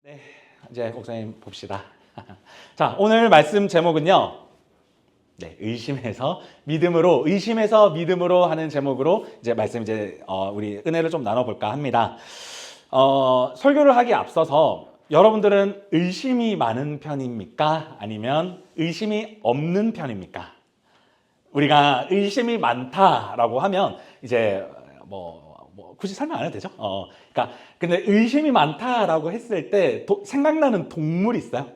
네, 이제 목사님 봅시다. 자, 오늘 말씀 제목은요. 네, 의심해서 믿음으로 하는 제목으로 이제 말씀 우리 은혜를 좀 나눠볼까 합니다. 설교를 하기에 앞서서 여러분들은 의심이 많은 편입니까? 아니면 의심이 없는 편입니까? 우리가 의심이 많다라고 하면 이제 굳이 설명 안 해도 되죠? 그러니까 근데 의심이 많다라고 했을 때 생각나는 동물이 있어요.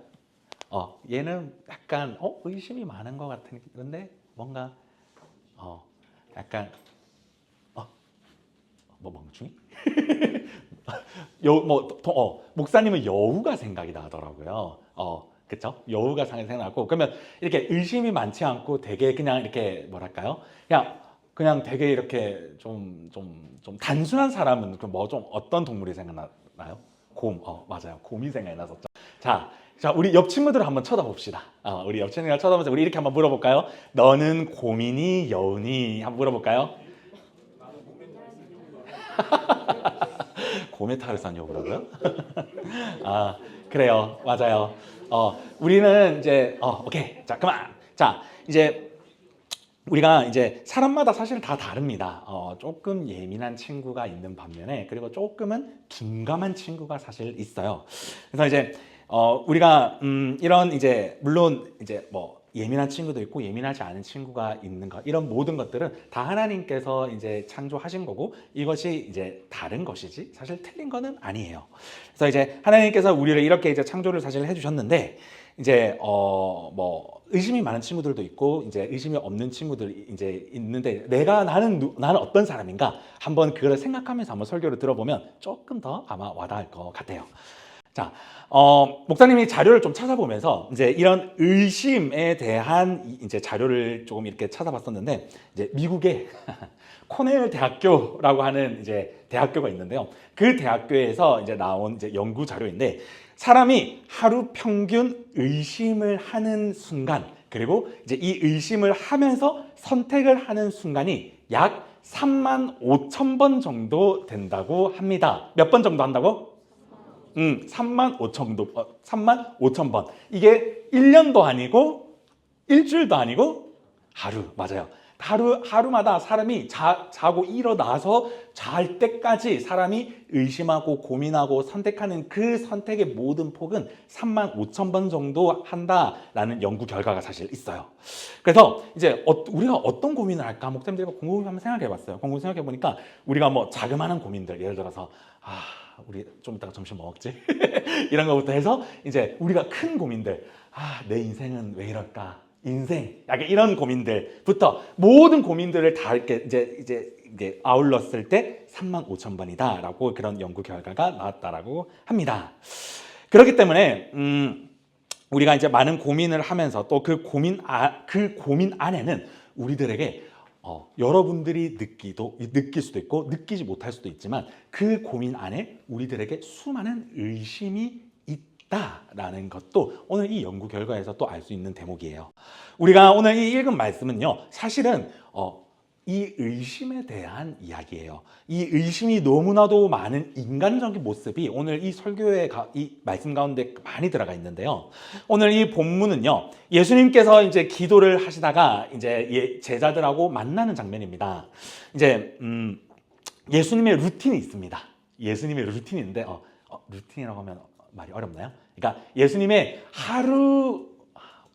얘는 약간 의심이 많은 것 같은 건데 뭔가 약간 멍충이? 목사님은 여우가 생각이 나더라고요. 그쵸? 여우가 생각나고 그러면 이렇게 의심이 많지 않고 되게 그냥 이렇게 뭐랄까요? 그냥 되게 이렇게 좀 단순한 사람은 좀 어떤 동물이 생각나요? 곰, 맞아요. 곰이 생각이 났었죠. 자, 우리 옆 친구들을 한번 쳐다봅시다. 우리 옆 친구들 쳐다보면서 우리 이렇게 한번 물어볼까요? 너는 곰이니 여우니? 한번 물어볼까요? 곰의 탈을 싼 여우라고요? 아, 그래요. 맞아요. 우리는 이제 오케이. 자, 그만. 자, 이제 우리가 이제 사람마다 사실 다 다릅니다. 조금 예민한 친구가 있는 반면에 그리고 조금은 둔감한 친구가 사실 있어요. 그래서 이제 우리가 이런 이제 물론 이제 예민한 친구도 있고 예민하지 않은 친구가 있는 것 이런 모든 것들은 다 하나님께서 이제 창조하신 거고 이것이 이제 다른 것이지 사실 틀린 거는 아니에요. 그래서 이제 하나님께서 우리를 이렇게 이제 창조를 사실 해주셨는데 이제 의심이 많은 친구들도 있고 이제 의심이 없는 친구들이 이제 있는데 나는 어떤 사람인가 한번 그걸 생각하면서 한번 설교를 들어보면 조금 더 아마 와닿을 것 같아요. 자, 목사님이 자료를 좀 찾아보면서 이제 이런 의심에 대한 이제 자료를 조금 이렇게 찾아봤었는데 이제 미국의 코넬 대학교라고 하는 이제 대학교가 있는데요. 그 대학교에서 이제 나온 이제 연구 자료인데 사람이 하루 평균 의심을 하는 순간 그리고 이제 이 의심을 하면서 선택을 하는 순간이 약 3만 5천 번 정도 된다고 합니다. 몇 번 정도 한다고? 3만 5천 번. 이게 1년도 아니고 일주일도 아니고 하루. 맞아요. 하루마다 사람이 자고 일어나서 잘 때까지 사람이 의심하고 고민하고 선택하는 그 선택의 모든 폭은 3만 5천 번 정도 한다라는 연구 결과가 사실 있어요. 그래서 이제 우리가 어떤 고민을 할까? 목사님들과 곰곰이 한번 생각해 봤어요. 곰곰이 생각해 보니까 우리가 자그마한 고민들, 예를 들어서 우리 좀 이따가 점심 뭐 먹지? 이런 것부터 해서 이제 우리가 큰 고민들, 내 인생은 왜 이럴까? 인생, 약간 이런 고민들부터 모든 고민들을 다 이렇게 이제 아울렀을 때 3만 5천 번이다라고 그런 연구 결과가 나왔다라고 합니다. 그렇기 때문에 우리가 이제 많은 고민을 하면서 또 그 고민 안에는 우리들에게 여러분들이 느낄 수도 있고 느끼지 못할 수도 있지만 그 고민 안에 우리들에게 수많은 의심이 있다라는 것도 오늘 이 연구 결과에서 또 알 수 있는 대목이에요. 우리가 오늘 이 읽은 말씀은요, 사실은 이 의심에 대한 이야기예요. 이 의심이 너무나도 많은 인간적인 모습이 오늘 이 설교의 이 말씀 가운데 많이 들어가 있는데요. 오늘 이 본문은요, 예수님께서 이제 기도를 하시다가 이제 제자들하고 만나는 장면입니다. 이제 예수님의 루틴이 있습니다. 예수님의 루틴인데 루틴이라고 하면 말이 어렵나요? 그러니까 예수님의 하루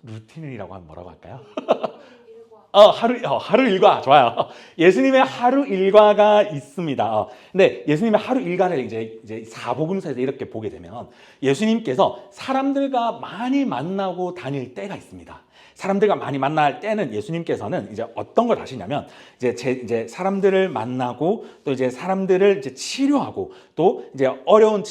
루틴이라고 하면 뭐라고 할까요? 하루 일과 좋아요. 예수님의 하루 일과가 있습니다. 근데 예수님의 하루 일과를 이제 사복음서에서 이렇게 보게 되면 예수님께서 사람들과 많이 만나고 다닐 때가 있습니다. 사람들과 많이 만날 때는 예수님께서는 이제 어떤 걸 하시냐면 이제 사람들을 만나고 또 이제 사람들을 이제 치료하고 또 이제 어려운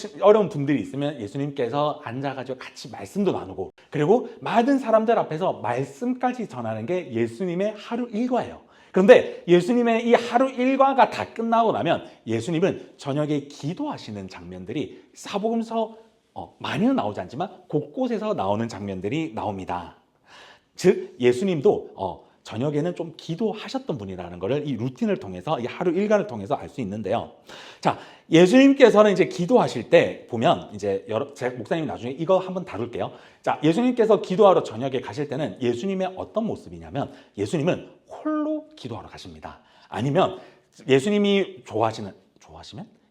분들이 있으면 예수님께서 앉아가지고 같이 말씀도 나누고 그리고 많은 사람들 앞에서 말씀까지 전하는 게 예수님의 하루 일과예요. 그런데 예수님의 이 하루 일과가 다 끝나고 나면 예수님은 저녁에 기도하시는 장면들이 사복음서 많이는 나오지 않지만 곳곳에서 나오는 장면들이 나옵니다. 즉 예수님도 저녁에는 좀 기도하셨던 분이라는 것을 이 루틴을 통해서 이 하루 일과를 통해서 알 수 있는데요. 자, 예수님께서는 이제 기도하실 때 보면 이제 제 목사님 나중에 이거 한번 다룰게요. 자, 예수님께서 기도하러 저녁에 가실 때는 예수님의 어떤 모습이냐면 예수님은 홀로 기도하러 가십니다. 아니면 예수님이 좋아하시면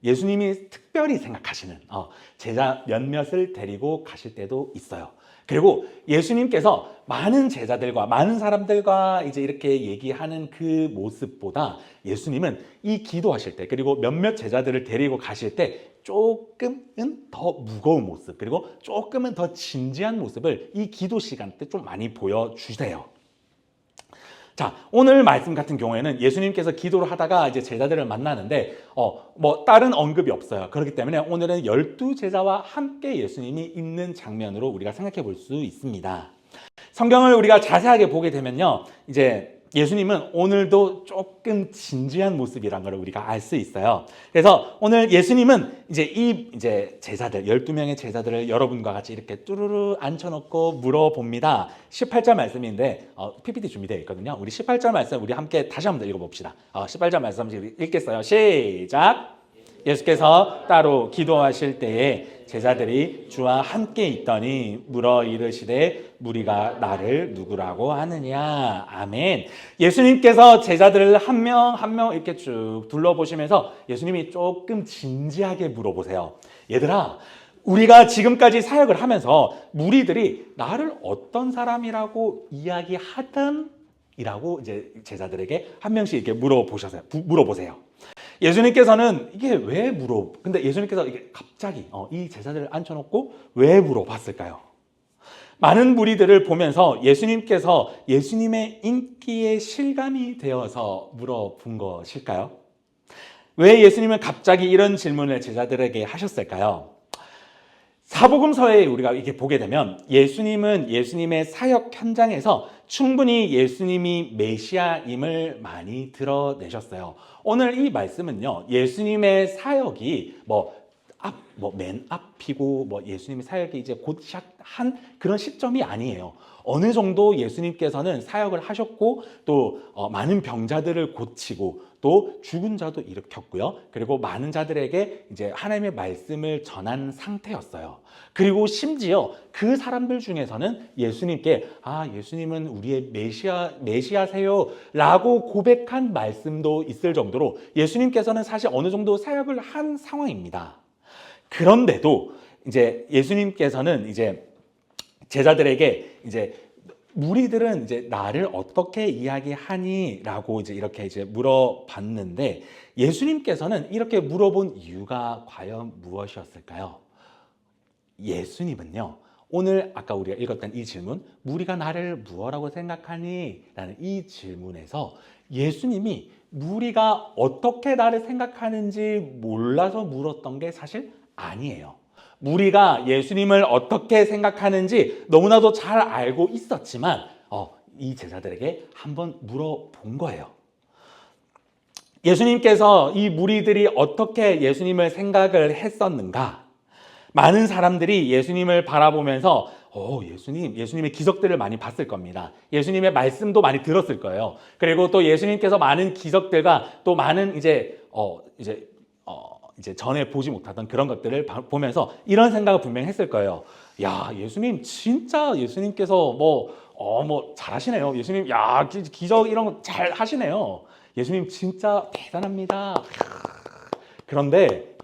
예수님이 특별히 생각하시는 제자 몇몇을 데리고 가실 때도 있어요. 그리고 예수님께서 많은 제자들과 많은 사람들과 이제 이렇게 얘기하는 그 모습보다 예수님은 이 기도하실 때 그리고 몇몇 제자들을 데리고 가실 때 조금은 더 무거운 모습 그리고 조금은 더 진지한 모습을 이 기도 시간 때 좀 많이 보여주세요. 자, 오늘 말씀 같은 경우에는 예수님께서 기도를 하다가 이제 제자들을 만나는데 뭐 다른 언급이 없어요. 그렇기 때문에 오늘은 12제자와 함께 예수님이 있는 장면으로 우리가 생각해 볼 수 있습니다. 성경을 우리가 자세하게 보게 되면요. 이제 예수님은 오늘도 조금 진지한 모습이란 걸 우리가 알 수 있어요. 그래서 오늘 예수님은 이제 제자들, 12명의 제자들을 여러분과 같이 이렇게 뚜루루 앉혀놓고 물어봅니다. 18절 말씀인데, PPT 준비되어 있거든요. 우리 18절 말씀 우리 함께 다시 한번 읽어봅시다. 18절 말씀 읽겠어요. 시작! 예수께서 따로 기도하실 때에 제자들이 주와 함께 있더니 물어 이르시되 무리가 나를 누구라고 하느냐. 아멘. 예수님께서 제자들을 한 명 한 명 이렇게 쭉 둘러보시면서 예수님이 조금 진지하게 물어보세요. 얘들아, 우리가 지금까지 사역을 하면서 무리들이 나를 어떤 사람이라고 이야기하든 이라고 이제 제자들에게 한 명씩 이렇게 물어보세요. 예수님께서는 이게 왜 근데 예수님께서 이게 갑자기 이 제자들을 앉혀놓고 왜 물어봤을까요? 많은 무리들을 보면서 예수님께서 예수님의 인기에 실감이 되어서 물어본 것일까요? 왜 예수님은 갑자기 이런 질문을 제자들에게 하셨을까요? 사복음서에 우리가 이렇게 보게 되면 예수님은 예수님의 사역 현장에서 충분히 예수님이 메시아임을 많이 드러내셨어요. 오늘 이 말씀은요, 예수님의 사역이 맨 앞이고 예수님의 사역이 이제 곧 시작한 그런 시점이 아니에요. 어느 정도 예수님께서는 사역을 하셨고 또 많은 병자들을 고치고 또 죽은 자도 일으켰고요. 그리고 많은 자들에게 이제 하나님의 말씀을 전한 상태였어요. 그리고 심지어 그 사람들 중에서는 예수님께 예수님은 우리의 메시아세요 라고 고백한 말씀도 있을 정도로 예수님께서는 사실 어느 정도 사역을 한 상황입니다. 그런데도 이제 예수님께서는 이제 제자들에게 이제 무리들은 이제 나를 어떻게 이야기하니라고 이렇게 물어봤는데 예수님께서는 이렇게 물어본 이유가 과연 무엇이었을까요? 예수님은요, 오늘 아까 우리가 읽었던 이 질문, 무리가 나를 무엇라고 생각하니? 라는 이 질문에서 예수님이 무리가 어떻게 나를 생각하는지 몰라서 물었던 게 사실 아니에요. 무리가 예수님을 어떻게 생각하는지 너무나도 잘 알고 있었지만 이 제자들에게 한번 물어본 거예요. 예수님께서 이 무리들이 어떻게 예수님을 생각을 했었는가? 많은 사람들이 예수님을 바라보면서 예수님의 기적들을 많이 봤을 겁니다. 예수님의 말씀도 많이 들었을 거예요. 그리고 또 예수님께서 많은 기적들과 또 많은 이제 전에 보지 못하던 그런 것들을 보면서 이런 생각을 분명히 했을 거예요. 야, 예수님께서 잘하시네요. 예수님, 기적 이런 거 잘 하시네요. 예수님 진짜 대단합니다. 그런데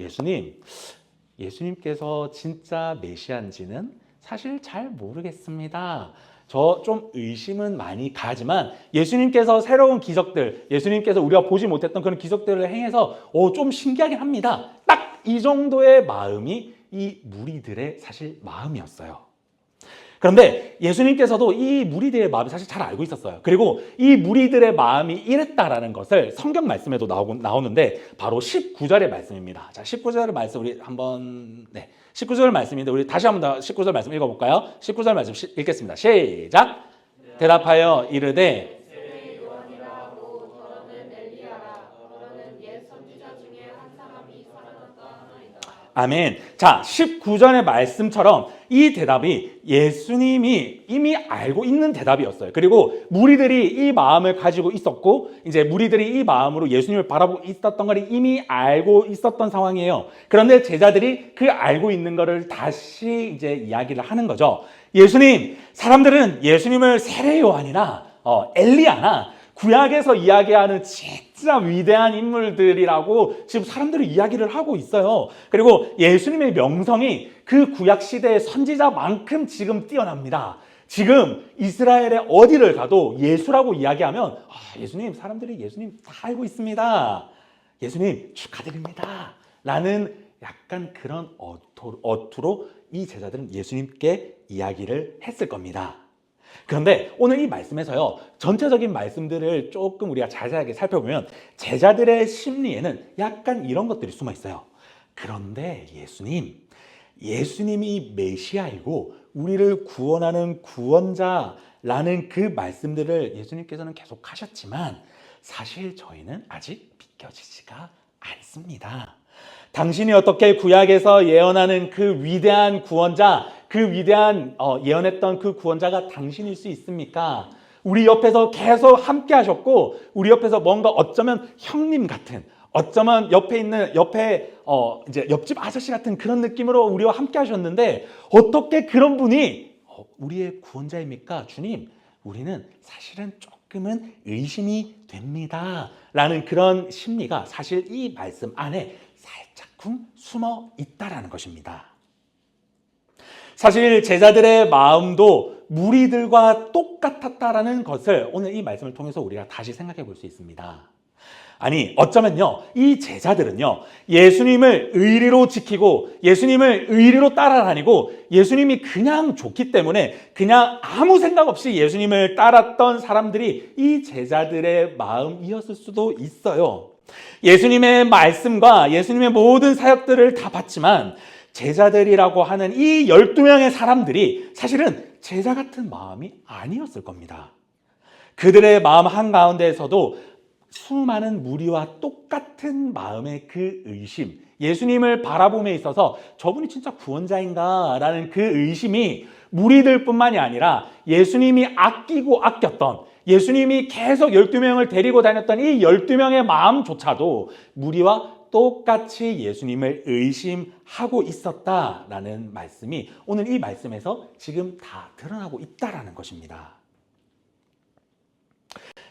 예수님께서 진짜 메시아인지는 사실 잘 모르겠습니다. 저 좀 의심은 많이 가지만 예수님께서 새로운 기적들, 예수님께서 우리가 보지 못했던 그런 기적들을 행해서 좀 신기하긴 합니다. 딱 이 정도의 마음이 이 무리들의 사실 마음이었어요. 그런데 예수님께서도 이 무리들의 마음을 사실 잘 알고 있었어요. 그리고 이 무리들의 마음이 이랬다라는 것을 성경 말씀에도 나오는데 바로 19절의 말씀입니다. 자, 19절의 말씀 우리 한번 19절 말씀인데 우리 다시 한번 더 19절 말씀 읽어볼까요? 19절 말씀 읽겠습니다. 시작! 대답하여 이르되 아멘. 자, 19절의 말씀처럼 이 대답이 예수님이 이미 알고 있는 대답이었어요. 그리고 무리들이 이 마음을 가지고 있었고, 이제 무리들이 이 마음으로 예수님을 바라보고 있었던 걸 이미 알고 있었던 상황이에요. 그런데 제자들이 그 알고 있는 거를 다시 이제 이야기를 하는 거죠. 예수님, 사람들은 예수님을 세례 요한이나 엘리야나 구약에서 이야기하는 진짜 위대한 인물들이라고 지금 사람들이 이야기를 하고 있어요. 그리고 예수님의 명성이 그 구약 시대의 선지자만큼 지금 뛰어납니다. 지금 이스라엘의 어디를 가도 예수라고 이야기하면 예수님, 사람들이 예수님 다 알고 있습니다. 예수님 축하드립니다. 라는 약간 그런 어투로 이 제자들은 예수님께 이야기를 했을 겁니다. 그런데 오늘 이 말씀에서요, 전체적인 말씀들을 조금 우리가 자세하게 살펴보면 제자들의 심리에는 약간 이런 것들이 숨어 있어요. 그런데 예수님이 메시아이고 우리를 구원하는 구원자라는 그 말씀들을 예수님께서는 계속 하셨지만 사실 저희는 아직 믿겨지지가 않습니다. 당신이 어떻게 구약에서 예언하는 그 위대한 구원자, 그 위대한 예언했던 그 구원자가 당신일 수 있습니까? 우리 옆에서 계속 함께 하셨고 우리 옆에서 뭔가 어쩌면 형님 같은, 어쩌면 옆에 이제 옆집 아저씨 같은 그런 느낌으로 우리와 함께 하셨는데 어떻게 그런 분이 우리의 구원자입니까? 주님, 우리는 사실은 조금은 의심이 됩니다. 라는 그런 심리가 사실 이 말씀 안에 살짝쿵 숨어 있다라는 것입니다. 사실 제자들의 마음도 무리들과 똑같았다라는 것을 오늘 이 말씀을 통해서 우리가 다시 생각해 볼 수 있습니다. 아니, 어쩌면요, 이 제자들은요, 예수님을 의리로 지키고 예수님을 의리로 따라다니고 예수님이 그냥 좋기 때문에 그냥 아무 생각 없이 예수님을 따랐던 사람들이 이 제자들의 마음이었을 수도 있어요. 예수님의 말씀과 예수님의 모든 사역들을 다 봤지만 제자들이라고 하는 이 12명의 사람들이 사실은 제자 같은 마음이 아니었을 겁니다. 그들의 마음 한가운데에서도 수많은 무리와 똑같은 마음의 그 의심, 예수님을 바라봄에 있어서 저분이 진짜 구원자인가? 라는 그 의심이 무리들뿐만이 아니라 예수님이 아끼고 아꼈던, 예수님이 계속 12명을 데리고 다녔던 이 12명의 마음조차도 무리와 똑같이 예수님을 의심하고 있었다라는 말씀이 오늘 이 말씀에서 지금 다 드러나고 있다라는 것입니다.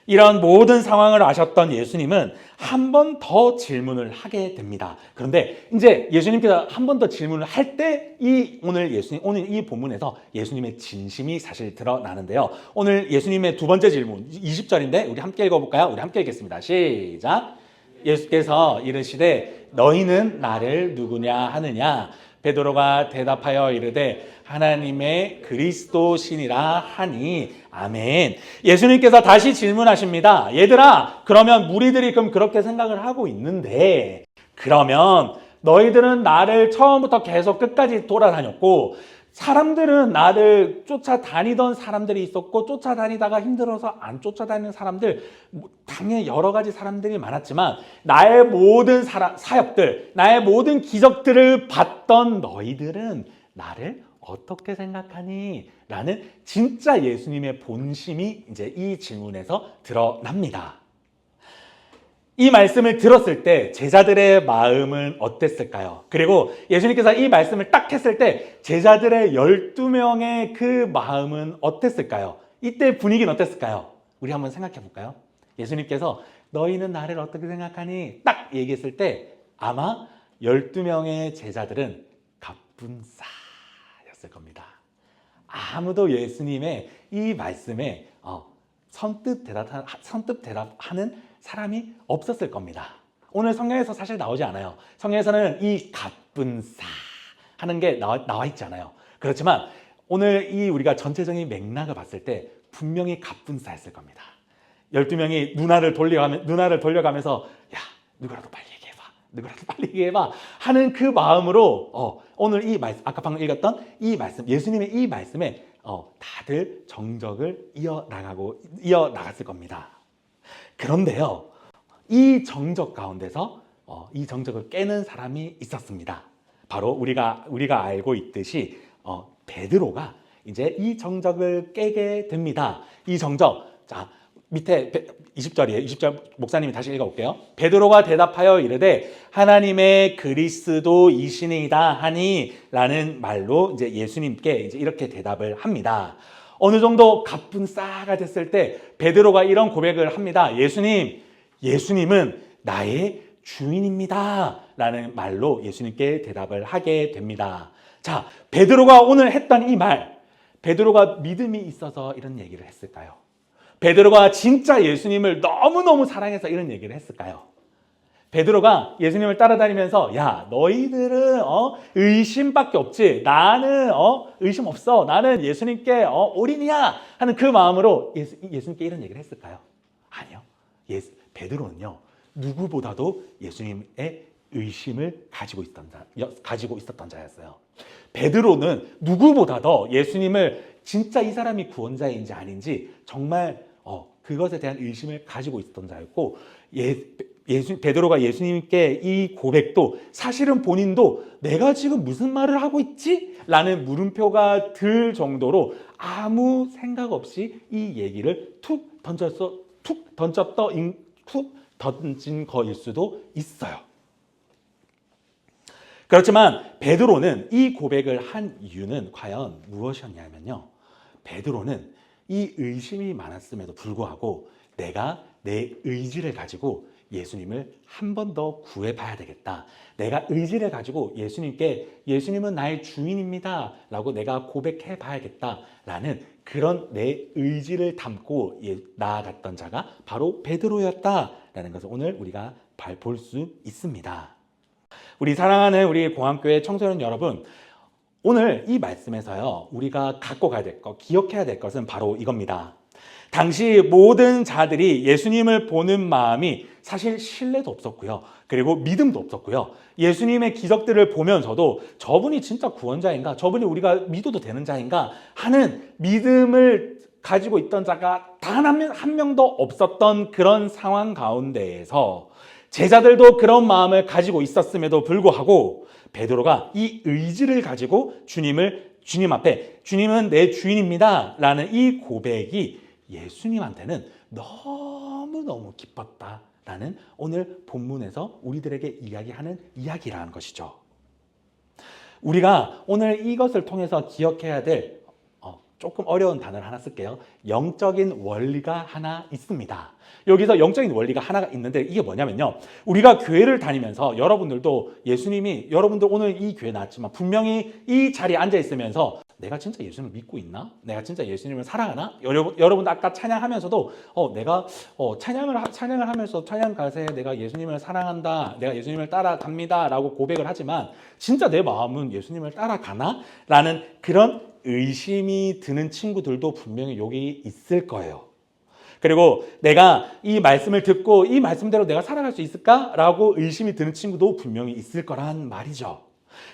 이런 모든 상황을 아셨던 예수님은 한 번 더 질문을 하게 됩니다. 그런데 이제 예수님께서 한 번 더 질문을 할 때 오늘 이 본문에서 예수님의 진심이 사실 드러나는데요. 오늘 예수님의 두 번째 질문 20절인데 우리 함께 읽어볼까요? 우리 함께 읽겠습니다. 시작. 예수께서 이르시되 너희는 나를 누구냐 하느냐? 베드로가 대답하여 이르되 하나님의 그리스도시니라 하니 아멘. 예수님께서 다시 질문하십니다. 얘들아, 그러면 무리들이 그럼 그렇게 생각을 하고 있는데 그러면 너희들은 나를 처음부터 계속 끝까지 돌아다녔고 사람들은 나를 쫓아다니던 사람들이 있었고 쫓아다니다가 힘들어서 안 쫓아다니는 사람들, 당연히 여러 가지 사람들이 많았지만 나의 모든 사역들, 나의 모든 기적들을 봤던 너희들은 나를 어떻게 생각하니? 라는 진짜 예수님의 본심이 이제 이 질문에서 드러납니다. 이 말씀을 들었을 때 제자들의 마음은 어땠을까요? 그리고 예수님께서 이 말씀을 딱 했을 때 제자들의 12명의 그 마음은 어땠을까요? 이때 분위기는 어땠을까요? 우리 한번 생각해 볼까요? 예수님께서 너희는 나를 어떻게 생각하니? 딱 얘기했을 때 아마 12명의 제자들은 갑분싸였을 겁니다. 아무도 예수님의 이 말씀에 선뜻 대답하는 사람이 없었을 겁니다. 오늘 성경에서 사실 나오지 않아요. 성경에서는 이 갑분싸 하는 게 나와 있지 않아요. 그렇지만 오늘 우리가 전체적인 맥락을 봤을 때 분명히 갑분싸였을 겁니다. 12명이 누나를 돌려가면서 야, 누구라도 빨리 얘기해봐 하는 그 마음으로 오늘 이 말씀, 아까 방금 읽었던 이 말씀, 예수님의 이 말씀에 다들 정적을 이어나갔을 겁니다. 그런데요, 이 정적 가운데서 이 정적을 깨는 사람이 있었습니다. 바로 우리가 알고 있듯이 베드로가 이제 이 정적을 깨게 됩니다. 이 정적, 자 밑에 20절이에요. 20절 목사님이 다시 읽어볼게요. 베드로가 대답하여 이르되 하나님의 그리스도이시니이다 하니 라는 말로 이제 예수님께 이제 이렇게 대답을 합니다. 어느 정도 갑분싸가 됐을 때 베드로가 이런 고백을 합니다. 예수님은 나의 주인입니다 라는 말로 예수님께 대답을 하게 됩니다. 자, 베드로가 오늘 했던 이 말, 베드로가 믿음이 있어서 이런 얘기를 했을까요? 베드로가 진짜 예수님을 너무너무 사랑해서 이런 얘기를 했을까요? 베드로가 예수님을 따라다니면서 야 너희들은 의심밖에 없지, 나는 의심 없어, 나는 예수님께 올인이야 하는 그 마음으로 예수님께 이런 얘기를 했을까요? 아니요. 베드로는요 누구보다도 예수님의 의심을 가지고 있었던 자였어요. 베드로는 누구보다도 예수님을 진짜 이 사람이 구원자인지 아닌지 정말 그것에 대한 의심을 가지고 있었던 자였고, 베드로가 예수님께 이 고백도 사실은 본인도 내가 지금 무슨 말을 하고 있지? 라는 물음표가 들 정도로 아무 생각 없이 이 얘기를 툭 던진 거일 수도 있어요. 그렇지만 베드로는 이 고백을 한 이유는 과연 무엇이었냐면요, 베드로는 이 의심이 많았음에도 불구하고 내가 내 의지를 가지고 예수님을 한 번 더 구해봐야 되겠다, 내가 의지를 가지고 예수님은 나의 주인입니다 라고 내가 고백해 봐야겠다 라는 그런 내 의지를 담고 나아갔던 자가 바로 베드로였다라는 것을 오늘 우리가 볼 수 있습니다. 우리 사랑하는 우리 공항교회 청소년 여러분, 오늘 이 말씀에서요 우리가 갖고 가야 될 것, 기억해야 될 것은 바로 이겁니다. 당시 모든 자들이 예수님을 보는 마음이 사실 신뢰도 없었고요, 그리고 믿음도 없었고요. 예수님의 기적들을 보면서도 저분이 진짜 구원자인가, 저분이 우리가 믿어도 되는 자인가 하는 믿음을 가지고 있던 자가 단 한 명도 없었던 그런 상황 가운데에서 제자들도 그런 마음을 가지고 있었음에도 불구하고 베드로가 이 의지를 가지고 주님 앞에 주님은 내 주인입니다 라는 이 고백이 예수님한테는 너무너무 기뻤다라는 오늘 본문에서 우리들에게 이야기하는 이야기라는 것이죠. 우리가 오늘 이것을 통해서 기억해야 될 조금 어려운 단어를 하나 쓸게요. 영적인 원리가 하나 있습니다. 여기서 영적인 원리가 하나가 있는데 이게 뭐냐면요, 우리가 교회를 다니면서 여러분들 오늘 이 교회 나왔지만 분명히 이 자리에 앉아 있으면서 내가 진짜 예수님을 믿고 있나? 내가 진짜 예수님을 사랑하나? 여러분 아까 찬양하면서도 내가 찬양을 하면서 찬양 가사에 내가 예수님을 사랑한다, 내가 예수님을 따라갑니다 라고 고백을 하지만 진짜 내 마음은 예수님을 따라가나? 라는 그런 의심이 드는 친구들도 분명히 여기 있을 거예요. 그리고 내가 이 말씀을 듣고 이 말씀대로 내가 살아갈 수 있을까라고 의심이 드는 친구도 분명히 있을 거란 말이죠.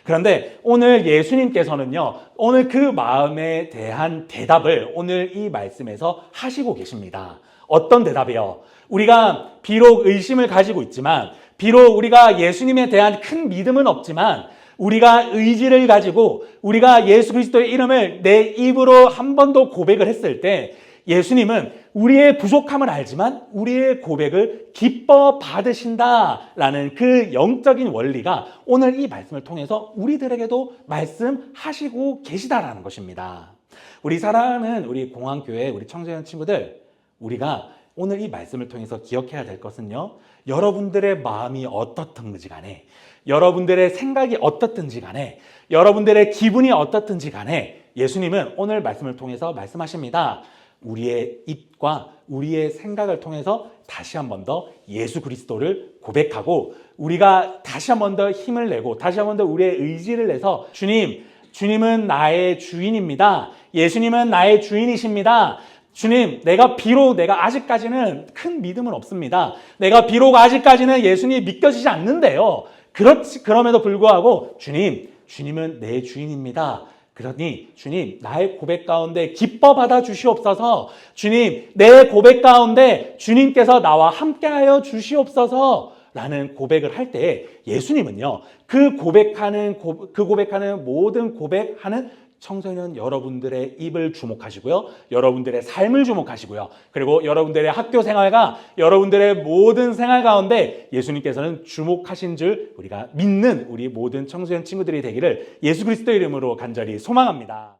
그런데 오늘 예수님께서는요, 오늘 그 마음에 대한 대답을 오늘 이 말씀에서 하시고 계십니다. 어떤 대답이요? 우리가 비록 의심을 가지고 있지만, 비록 우리가 예수님에 대한 큰 믿음은 없지만, 우리가 의지를 가지고 우리가 예수 그리스도의 이름을 내 입으로 한 번 더 고백을 했을 때 예수님은 우리의 부족함을 알지만 우리의 고백을 기뻐 받으신다라는 그 영적인 원리가 오늘 이 말씀을 통해서 우리들에게도 말씀하시고 계시다라는 것입니다. 우리 사랑하는 우리 공항교회 우리 청소년 친구들, 우리가 오늘 이 말씀을 통해서 기억해야 될 것은요, 여러분들의 마음이 어떻든지 간에, 여러분들의 생각이 어떻든지 간에, 여러분들의 기분이 어떻든지 간에 예수님은 오늘 말씀을 통해서 말씀하십니다. 우리의 입과 우리의 생각을 통해서 다시 한 번 더 예수 그리스도를 고백하고, 우리가 다시 한 번 더 힘을 내고 다시 한 번 더 우리의 의지를 내서 주님은 나의 주인입니다. 예수님은 나의 주인이십니다. 주님, 내가 아직까지는 큰 믿음은 없습니다. 내가 비록 아직까지는 예수님이 믿겨지지 않는데요, 그럼에도 불구하고 주님은 내 주인입니다. 그러니 주님, 나의 고백 가운데 기뻐 받아 주시옵소서. 주님, 내 고백 가운데 주님께서 나와 함께하여 주시옵소서 라는 고백을 할 때 예수님은요, 그 고백하는 모든 고백하는 청소년 여러분들의 입을 주목하시고요, 여러분들의 삶을 주목하시고요, 그리고 여러분들의 학교 생활과 여러분들의 모든 생활 가운데 예수님께서는 주목하신 줄 우리가 믿는 우리 모든 청소년 친구들이 되기를 예수 그리스도 이름으로 간절히 소망합니다.